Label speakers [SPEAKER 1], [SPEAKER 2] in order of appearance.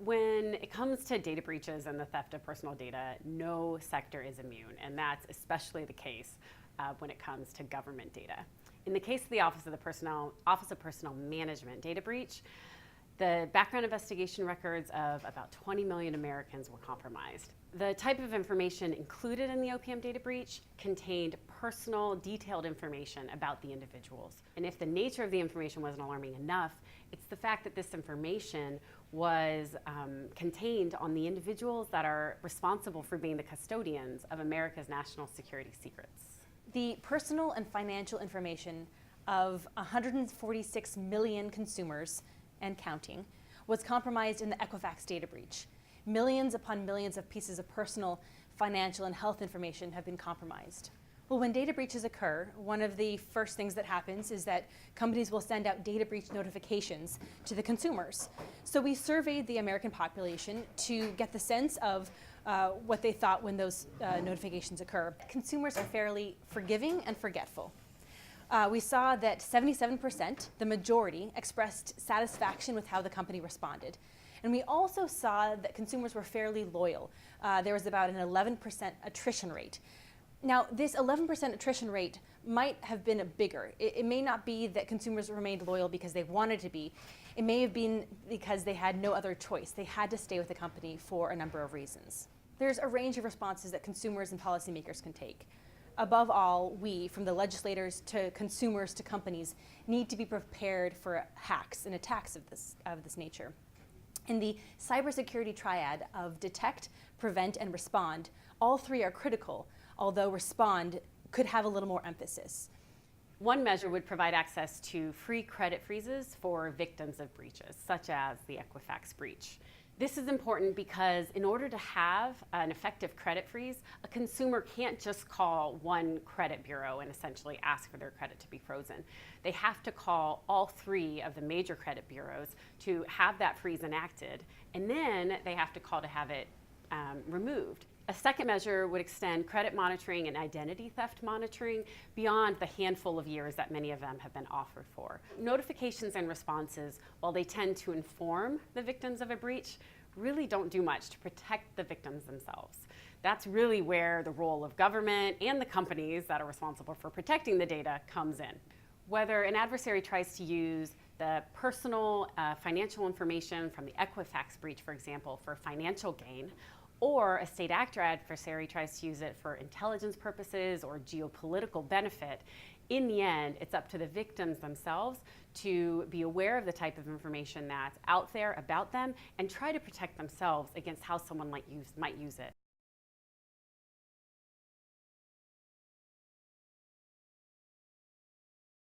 [SPEAKER 1] When it comes to data breaches and the theft of personal data, no sector is immune, and that's especially the case when it comes to government data. In the case of the Office of Personnel Management data breach, the background investigation records of about 20 million Americans were compromised. The type of information included in the OPM data breach contained personal, detailed information about the individuals. And if the nature of the information wasn't alarming enough, it's the fact that this information was contained on the individuals that are responsible for being the custodians of America's national security secrets.
[SPEAKER 2] The personal and financial information of 146 million consumers and counting was compromised in the Equifax data breach. Millions upon millions of pieces of personal, financial, and health information have been compromised. Well, when data breaches occur, one of the first things that happens is that companies will send out data breach notifications to the consumers. So we surveyed the American population to get the sense of what they thought when those notifications occur. Consumers are fairly forgiving and forgetful. We saw that 77%, the majority, expressed satisfaction with how the company responded. And we also saw that consumers were fairly loyal. There was about an 11% attrition rate. Now, this 11% attrition rate might have been bigger. It may not be that consumers remained loyal because they wanted to be. It may have been because they had no other choice. They had to stay with the company for a number of reasons. There's a range of responses that consumers and policymakers can take. Above all, we, from the legislators to consumers to companies, need to be prepared for hacks and attacks of this nature. In the cybersecurity triad of detect, prevent, and respond, all three are critical, although respond could have a little more emphasis.
[SPEAKER 1] One measure would provide access to free credit freezes for victims of breaches, such as the Equifax breach. This is important because in order to have an effective credit freeze, a consumer can't just call one credit bureau and essentially ask for their credit to be frozen. They have to call all three of the major credit bureaus to have that freeze enacted, and then they have to call to have it removed. A second measure would extend credit monitoring and identity theft monitoring beyond the handful of years that many of them have been offered for. Notifications and responses, while they tend to inform the victims of a breach, really don't do much to protect the victims themselves. That's really where the role of government and the companies that are responsible for protecting the data comes in. Whether an adversary tries to use the personal financial information from the Equifax breach, for example, for financial gain, or a state actor adversary tries to use it for intelligence purposes or geopolitical benefit, in the end, it's up to the victims themselves to be aware of the type of information that's out there about them and try to protect themselves against how someone might use it.